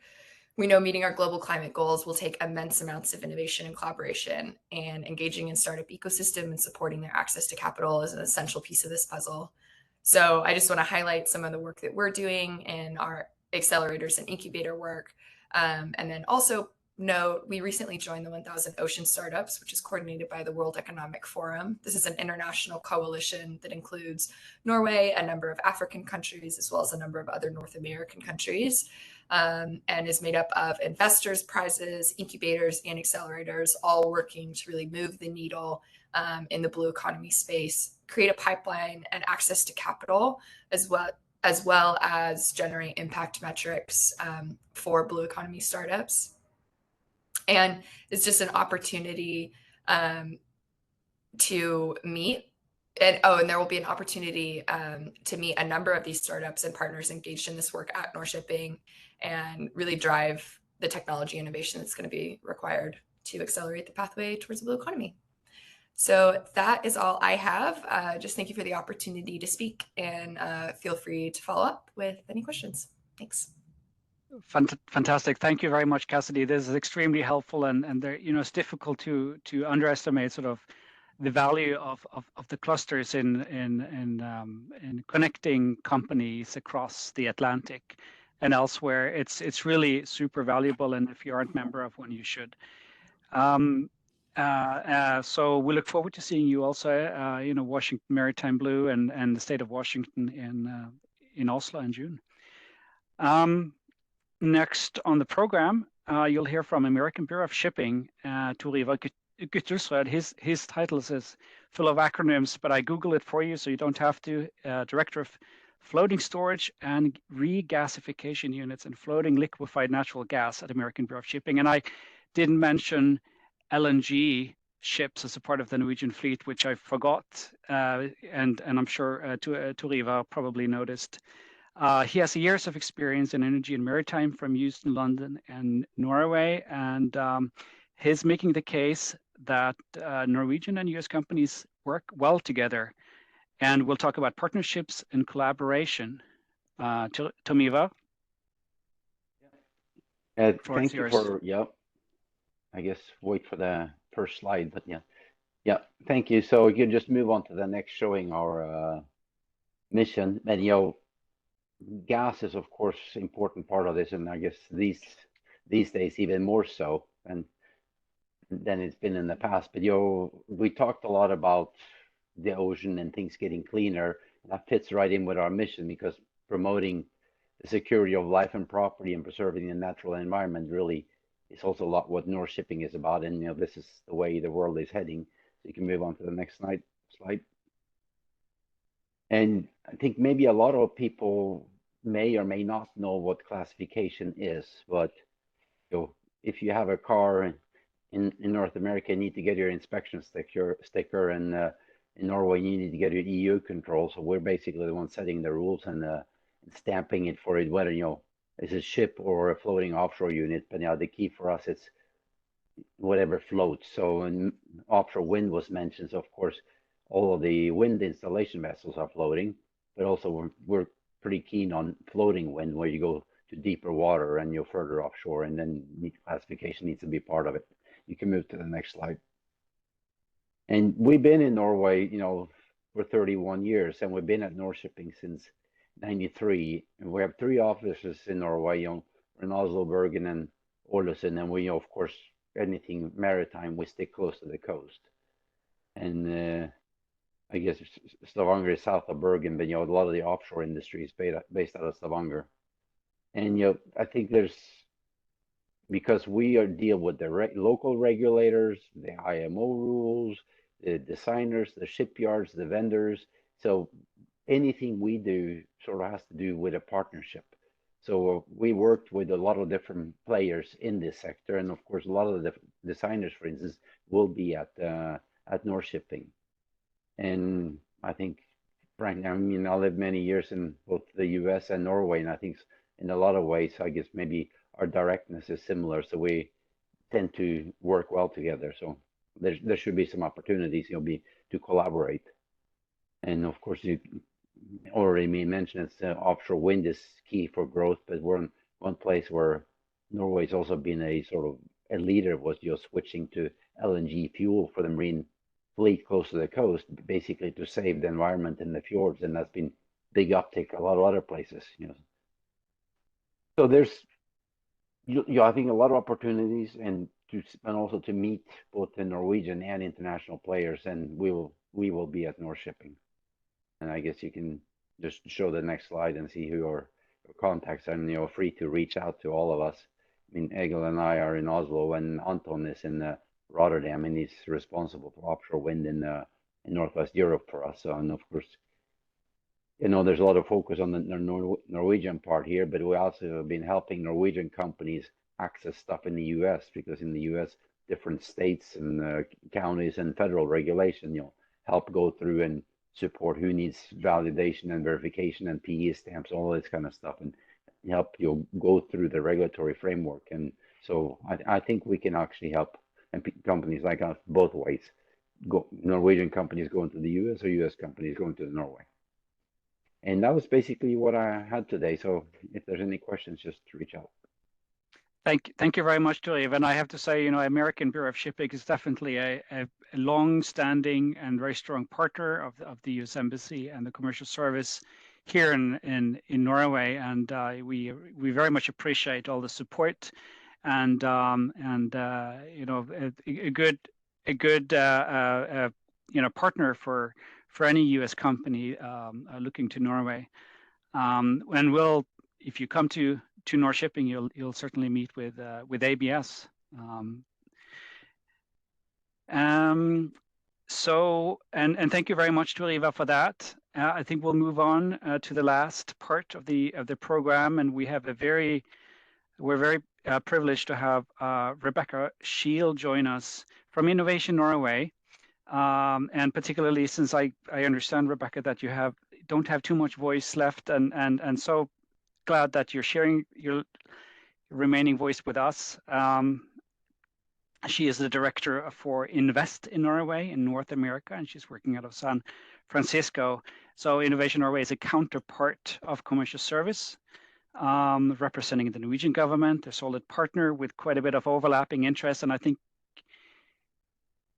We know meeting our global climate goals will take immense amounts of innovation and collaboration, and engaging in startup ecosystem and supporting their access to capital is an essential piece of this puzzle. So I just want to highlight some of the work that we're doing in our accelerators and incubator work. And then also note, we recently joined the 1000 Ocean Startups, which is coordinated by the World Economic Forum. This is an international coalition that includes Norway, a number of African countries, as well as a number of other North American countries, and is made up of investors, prizes, incubators, and accelerators, all working to really move the needle in the blue economy space, create a pipeline and access to capital, as well as generate impact metrics for blue economy startups. And it's just an opportunity to meet and there will be an opportunity to meet a number of these startups and partners engaged in this work at Norshipping and really drive the technology innovation that's going to be required to accelerate the pathway towards the blue economy. So that is all I have. Just thank you for the opportunity to speak, and feel free to follow up with any questions. Thanks. Fantastic. Thank you very much, Cassidy. This is extremely helpful, and there, it's difficult to underestimate sort of the value of the clusters in connecting companies across the Atlantic and elsewhere. It's really super valuable, and if you aren't a member of one, you should. So we look forward to seeing you also, Washington Maritime Blue and the state of Washington in Oslo in June. Next on the program, you'll hear from American Bureau of Shipping, Tor Ivar Guttersrød. His title is full of acronyms, but I Google it for you so you don't have to. Director of Floating Storage and Regasification Units and Floating Liquefied Natural Gas at American Bureau of Shipping. And I didn't mention LNG ships as a part of the Norwegian fleet, which I forgot, and I'm sure Tor Ivar probably noticed. He has years of experience in energy and maritime from Houston, London, and Norway, and he's making the case that Norwegian and US companies work well together. And we'll talk about partnerships and collaboration. Tom Ivar? Thank you for, I guess wait for the first slide, but yeah, thank you. So we can just move on to the next, showing our mission. And gas is of course important part of this, and I guess these days even more so than it's been in the past. But we talked a lot about the ocean and things getting cleaner. That fits right in with our mission, because promoting the security of life and property and preserving the natural environment really is also a lot what Norshipping is about. And this is the way the world is heading. So you can move on to the next slide. And I think maybe a lot of people may or may not know what classification is, but if you have a car in North America, you need to get your inspection sticker, and in Norway you need to get your EU control. So we're basically the ones setting the rules and stamping it for it, whether it's a ship or a floating offshore unit. But the key for us is whatever floats. So when offshore wind was mentioned, so of course all of the wind installation vessels are floating, but also we're pretty keen on floating wind, where you go to deeper water and you're further offshore, and then classification needs to be part of it. You can move to the next slide. And we've been in Norway, for 31 years, and we've been at Norshipping since '93. And we have 3 offices in Norway, in Oslo, Bergen, and Ålesund. And we, of course, anything maritime, we stick close to the coast. And I guess Stavanger is south of Bergen, but a lot of the offshore industry is based out of Stavanger. And I think because we deal with the local regulators, the IMO rules, the designers, the shipyards, the vendors. So anything we do sort of has to do with a partnership. So we worked with a lot of different players in this sector, and of course a lot of the designers, for instance, will be at Norshipping. And I think, frankly, I lived many years in both the US and Norway, and I think in a lot of ways, I guess maybe our directness is similar, so we tend to work well together. So there should be some opportunities, to collaborate. And of course, you already mentioned offshore wind is key for growth, but we're in one place where Norway's also been a sort of a leader, was switching to LNG fuel for the marine fleet close to the coast, basically to save the environment in the fjords, and that's been big uptick a lot of other places. So there's, I think, a lot of opportunities, and also to meet both the Norwegian and international players, and we will be at Norshipping. And I guess you can just show the next slide and see who your contacts are, and free to reach out to all of us. Egil and I are in Oslo, and Anton is in Rotterdam, and he's responsible for offshore wind in Northwest Europe for us. And of course, there's a lot of focus on the Norwegian part here, but we also have been helping Norwegian companies access stuff in the US, because in the US, different states and counties and federal regulation, help go through and support who needs validation and verification and PE stamps, all this kind of stuff, and help you go through the regulatory framework. And so I think we can actually help companies like us both ways. Norwegian companies going to the US or US companies going to Norway. And that was basically what I had today. So if there's any questions, just reach out. Thank you very much, Tor-Ivar. And I have to say, American Bureau of Shipping is definitely a long-standing and very strong partner of the U.S. Embassy and the Commercial Service here in Norway, and we very much appreciate all the support and a good partner for any U.S. company looking to Norway. And if you come to Nor-Shipping, you'll certainly meet with ABS. So thank you very much, Tor-Ivar, for that. I think we'll move on to the last part of the program, and we're very privileged to have Rebecca Scheel join us from Innovation Norway, and particularly since I understand, Rebecca, that you don't have too much voice left, and so glad that you're sharing your remaining voice with us. She is the director for Invest in Norway in North America, and she's working out of San Francisco. So Innovation Norway is a counterpart of Commercial Service, representing the Norwegian government, a solid partner with quite a bit of overlapping interests. And I think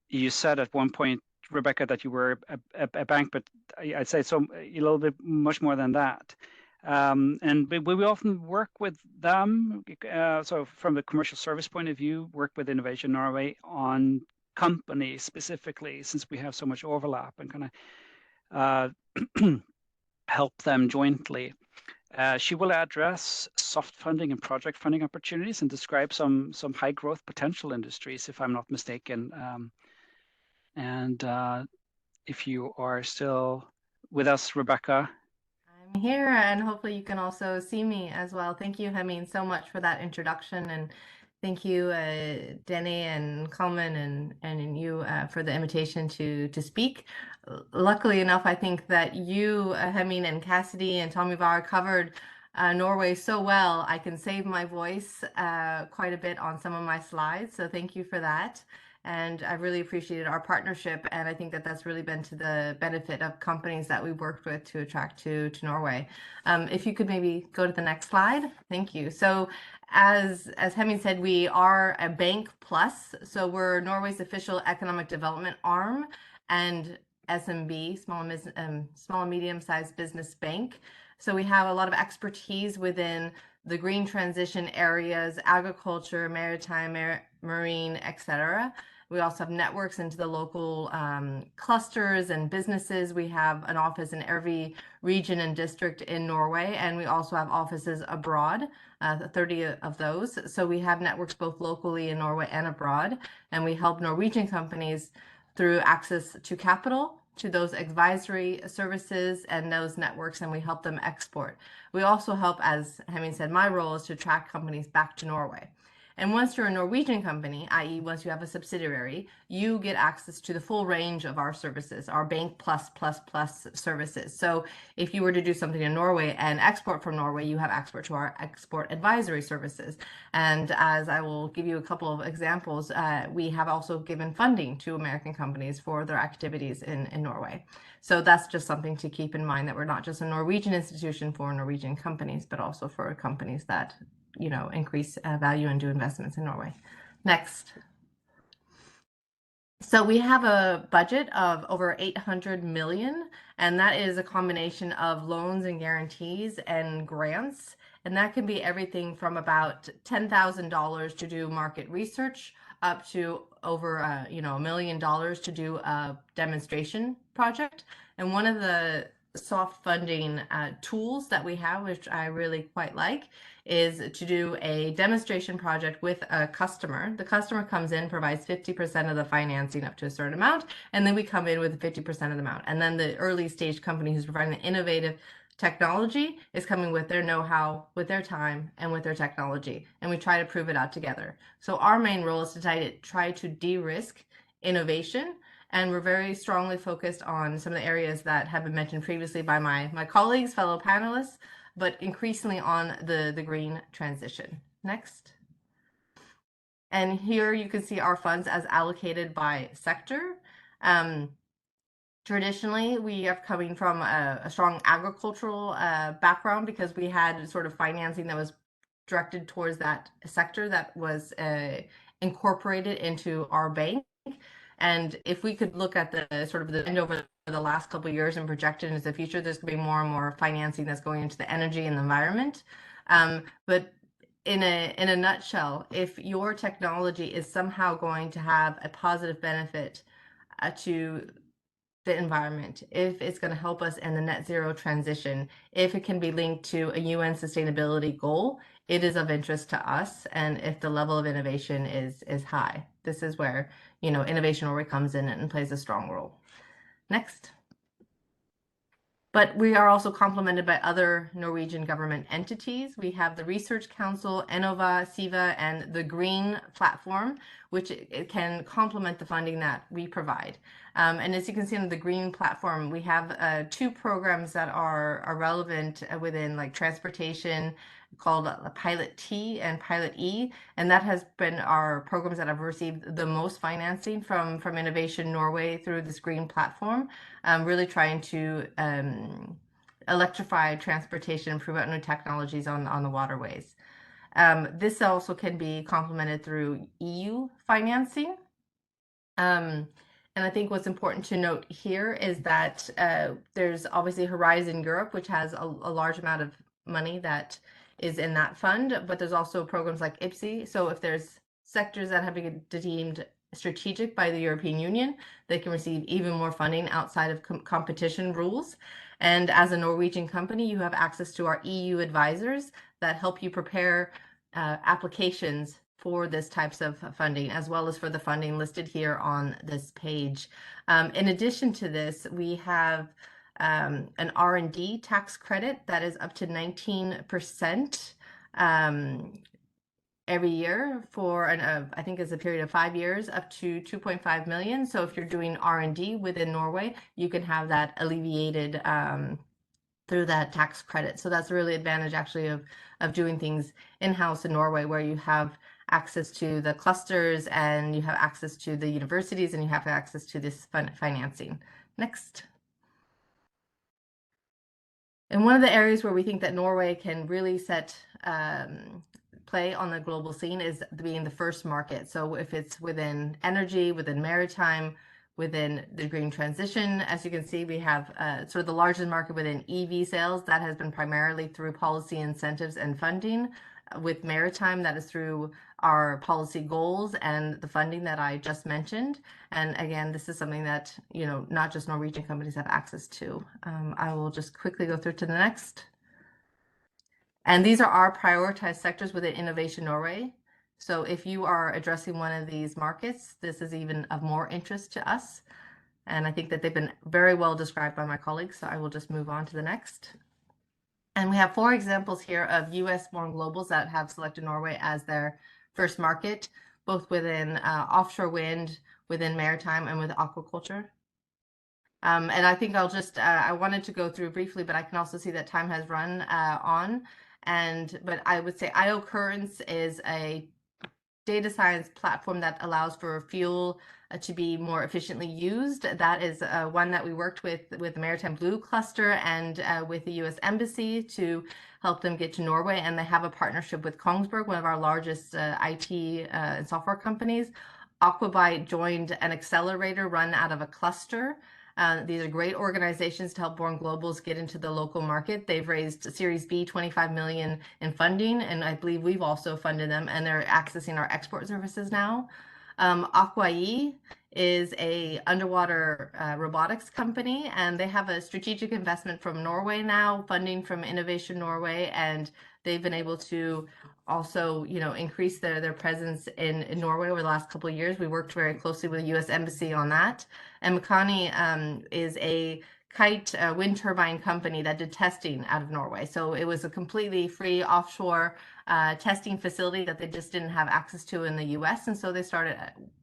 you said at one point, Rebecca, that you were a bank, but I'd say so a little bit much more than that. And we often work with them. So from the Commercial Service point of view, work with Innovation Norway on companies specifically, since we have so much overlap, and kind of help them jointly. She will address soft funding and project funding opportunities and describe some high growth potential industries, if I'm not mistaken. And if you are still with us, Rebecca. I'm here, and hopefully you can also see me as well. Thank you, Hemming, so much for that introduction, and thank you, Denny and Coleman and you for the invitation to speak. Luckily enough, I think that you, Hemming, and Cassidy and Tom-Ivar covered Norway so well, I can save my voice quite a bit on some of my slides, so thank you for that. And I really appreciated our partnership, and I think that that's really been to the benefit of companies that we've worked with to attract to Norway. If you could maybe go to the next slide. Thank you. So as Hemming said, we are a Bank Plus. So we're Norway's official economic development arm and SMB, small and medium-sized business bank. So we have a lot of expertise within the green transition areas, agriculture, maritime, marine, etc. We also have networks into the local clusters and businesses. We have an office in every region and district in Norway, and we also have offices abroad, 30 of those. So we have networks both locally in Norway and abroad, and we help Norwegian companies through access to capital, to those advisory services and those networks, and we help them export. We also help, as Hemming said, my role is to attract companies back to Norway. And once you're a Norwegian company, i.e. once you have a subsidiary, you get access to the full range of our services, our Bank Plus services. So if you were to do something in Norway and export from Norway, you have access to our export advisory services. And as I will give you a couple of examples, we have also given funding to American companies for their activities in Norway. So that's just something to keep in mind, that we're not just a Norwegian institution for Norwegian companies, but also for companies that increase value and do investments in Norway. Next. So we have a budget of over 800 million, and that is a combination of loans and guarantees and grants. And that can be everything from about $10,000 to do market research up to over $1 million to do a demonstration project. And one of the soft funding tools that we have, which I really quite like, is to do a demonstration project with a customer. The customer comes in, provides 50% of the financing up to a certain amount, and then we come in with 50% of the amount. And then the early stage company who's providing the innovative technology is coming with their know-how, with their time, and with their technology. And we try to prove it out together. So our main role is to try to de-risk innovation And we're very strongly focused on some of the areas that have been mentioned previously by my colleagues, fellow panelists, but increasingly on the green transition. Next. And here you can see our funds as allocated by sector. Traditionally, we are coming from a strong agricultural background because we had sort of financing that was directed towards that sector that was incorporated into our bank. And if we could look at the sort of the end over the last couple of years and project it into the future, there's going to be more and more financing that's going into the energy and the environment. But in a nutshell, if your technology is somehow going to have a positive benefit to the environment, if it's going to help us in the net zero transition, if it can be linked to a UN sustainability goal, it is of interest to us. And if the level of innovation is high, this is where, you know, Innovation Norway comes in and plays a strong role. Next. But we are also complemented by other Norwegian government entities. We have the Research Council, Enova, SIVA, and the Green Platform, which it can complement the funding that we provide. And as you can see on the Green Platform, we have 2 programs that are relevant within like transportation, called Pilot T and Pilot E, and that has been our programs that have received the most financing from Innovation Norway through this Green Platform, really trying to electrify transportation, improve out new technologies on the waterways. This also can be complemented through EU financing. And I think what's important to note here is that there's obviously Horizon Europe, which has a large amount of money that is in that fund, but there's also programs like IPCEI. So if there's sectors that have been deemed strategic by the European Union, they can receive even more funding outside of competition rules. And as a Norwegian company, you have access to our EU advisors that help you prepare applications for this types of funding, as well as for the funding listed here on this page. In addition to this, we have an R&D tax credit that is up to 19% every year for I think it's a period of 5 years, up to 2.5 million. So if you're doing R&D within Norway, you can have that alleviated through that tax credit. So that's a really advantage actually of doing things in-house in Norway, where you have access to the clusters and you have access to the universities and you have access to this financing. Next. And one of the areas where we think that Norway can really play on the global scene is being the first market. So if it's within energy, within maritime, within the green transition, as you can see, we have sort of the largest market within EV sales. That has been primarily through policy incentives and funding. With maritime, that is through our policy goals and the funding that I just mentioned. And again, this is something that, you know, not just Norwegian companies have access to. I will just quickly go through to the next. And these are our prioritized sectors within Innovation Norway. So if you are addressing one of these markets, this is even of more interest to us. And I think that they've been very well described by my colleagues. So I will just move on to the next. And we have 4 examples here of US-born globals that have selected Norway as their first market, both within offshore wind, within maritime, and with aquaculture. And I think I'll just, I wanted to go through briefly, but I can also see that time has run on. But I would say IO Currents is a data science platform that allows for fuel to be more efficiently used. That is one that we worked with the Maritime Blue Cluster and with the US Embassy to help them get to Norway. And they have a partnership with Kongsberg, one of our largest IT and software companies. Aquabyte joined an accelerator run out of a cluster. These are great organizations to help born globals get into the local market. They've raised Series B 25 million in funding, and I believe we've also funded them, and they're accessing our export services now. Aquai is a underwater robotics company, and they have a strategic investment from Norway now, funding from Innovation Norway, and they've been able to also, you know, increase their presence in Norway over the last couple of years. We worked very closely with the US Embassy on that. And Makani is a Kite wind turbine company that did testing out of Norway. So it was a completely free offshore testing facility that they just didn't have access to in the US. And so they started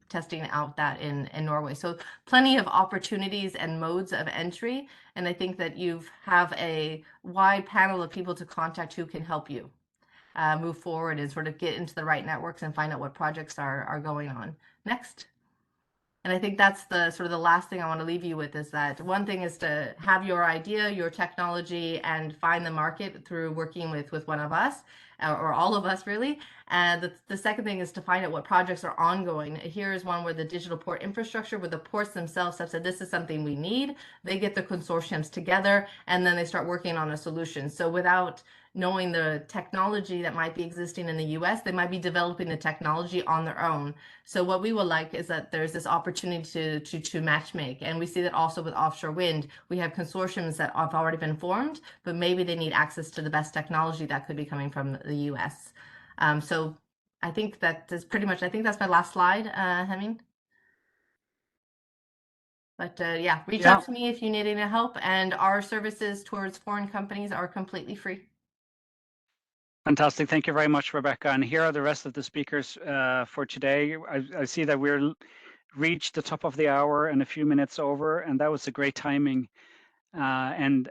testing out that in Norway. So plenty of opportunities and modes of entry. And I think that you have a wide panel of people to contact who can help you move forward and sort of get into the right networks and find out what projects are going on. Next. And I think that's the sort of the last thing I want to leave you with, is that one thing is to have your idea, your technology, and find the market through working with one of us, or all of us really. And the second thing is to find out what projects are ongoing. Here is one where the digital port infrastructure, where the ports themselves have said, this is something we need. They get the consortiums together, and then they start working on a solution. So without knowing the technology that might be existing in the US, they might be developing the technology on their own. So what we would like is that there's this opportunity to match make. And we see that also with offshore wind. We have consortiums that have already been formed, but maybe they need access to the best technology that could be coming from the US. So I think that is pretty much, I think that's my last slide, Hemming. But yeah, reach out to me if you need any help. And our services towards foreign companies are completely free. Fantastic. Thank you very much, Rebecca. And here are the rest of the speakers for today. I see that we're reached the top of the hour and a few minutes over, and that was a great timing. And